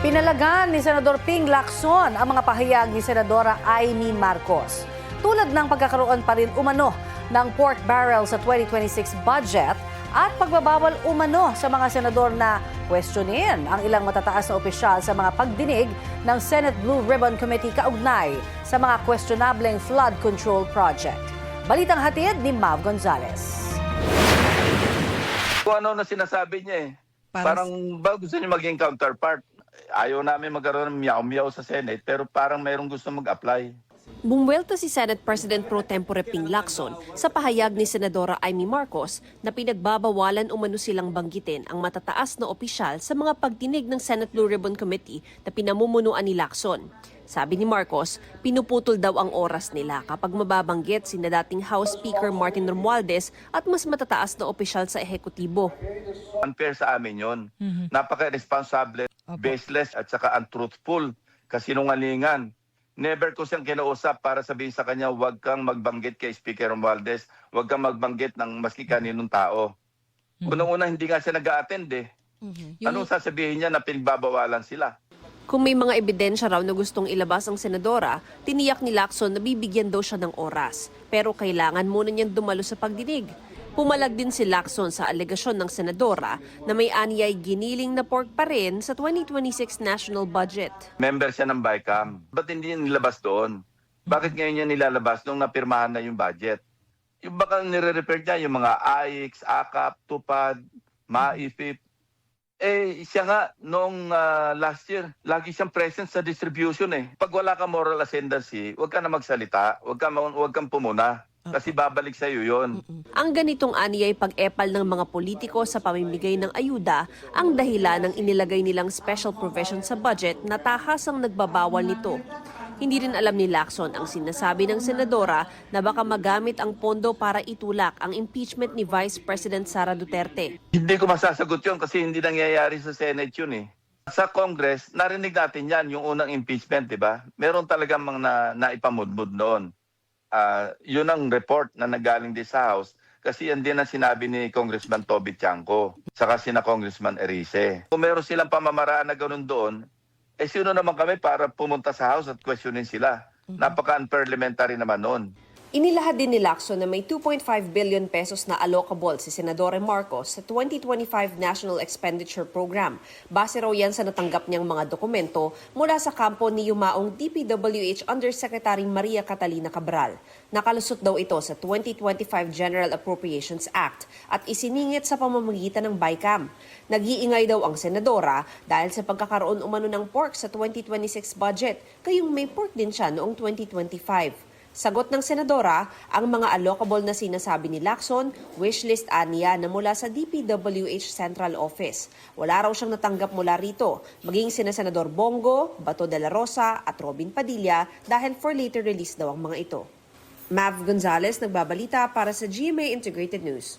Pinalagan ni Senador Ping Lacson ang mga pahayag ni Senadora Amy Marcos. Tulad ng pagkakaroon pa rin umano ng pork barrel sa 2026 budget at pagbabawal umano sa mga senador na questionin ang ilang matataas na opisyal sa mga pagdinig ng Senate Blue Ribbon Committee kaugnay sa mga questionableng flood control project. Balitang hatid ni Mav Gonzalez. Kung ano na sinasabi niya Parang ba gusto niya maging counterpart. Ayaw namin magkaroon ng miyaw-miyaw sa Senate pero parang mayroong gusto mag-apply. Bumuwelta si Senate President Pro Tempore Ping Lacson sa pahayag ni Senadora Amy Marcos na pinagbabawalan umano silang banggitin ang matataas na opisyal sa mga pagdinig ng Senate Blue Ribbon Committee na pinamumunuan ni Lacson. Sabi ni Marcos, pinuputol daw ang oras nila kapag mababanggit sina dating House Speaker Martin Romualdez at mas matataas na opisyal sa ehekutibo. Unfair sa amin yun. Napaka-irresponsible, baseless at saka untruthful, kasinungalingan. Never ko siyang kinausap para sabihin sa kanya, huwag kang magbanggit kay Speaker Romualdez, huwag kang magbanggit ng maski kaninong tao. Unang-una, hindi nga siya nag-a-attend Anong sasabihin niya na pinagbabawalan sila? Kung may mga ebidensya raw na gustong ilabas ang senadora, tiniyak ni Lacson na bibigyan daw siya ng oras. Pero kailangan muna niyang dumalo sa pagdinig. Pumalag din si Lacson sa alegasyon ng senadora na may anyay giniling na pork pa rin sa 2026 national budget. Member siya ng BICAM. Ba't hindi niya nilabas doon? Bakit ngayon niya nilalabas nung napirmahan na yung budget? Yung baka nire-refer niya yung mga AIX, AKAP, TUPAD, MAIFIP. Siya nga, noong last year, lagi siyang present sa distribution Pag wala ka moral ascendancy, huwag ka na magsalita, huwag kang pumuna. Kasi babalik sa iyo yun. Ang ganitong anyay pag-epal ng mga politiko sa pamimigay ng ayuda ang dahilan ng inilagay nilang special provision sa budget na tahasang nagbabawal nito. Hindi rin alam ni Lacson ang sinasabi ng senadora na baka magamit ang pondo para itulak ang impeachment ni Vice President Sara Duterte. Hindi ko masasagot yun kasi hindi nangyayari sa Senate yun Sa Congress, narinig natin yan, yung unang impeachment, di ba? Meron talagang mga naipamudmud noon. Yun ang report na nagaling din sa House kasi yan din ang sinabi ni Congressman Toby Tiangco saka sina Congressman Erice. Kung meron silang pamamaraan na ganun doon, sino naman kami para pumunta sa House at questionin sila? Napaka-unparliamentary naman noon. Inilahad din ni Lacson na may 2.5 billion pesos na allocable si Senadora Marcos sa 2025 National Expenditure Program. Base raw yan sa natanggap niyang mga dokumento mula sa kampo ni yumaong DPWH Undersecretary Maria Catalina Cabral. Nakalusot daw ito sa 2025 General Appropriations Act at isiningit sa pamamagitan ng BICAM. Nag-iingay daw ang senadora dahil sa pagkakaroon umano ng pork sa 2026 budget, kayong may pork din siya noong 2025. Sagot ng senadora, ang mga allocable na sinasabi ni Lacson, wishlist aniya na mula sa DPWH Central Office. Wala raw siyang natanggap mula rito, maging sina Senador Bongo, Bato de la Rosa at Robin Padilla dahil for later release daw ang mga ito. Mav Gonzalez, nagbabalita para sa GMA Integrated News.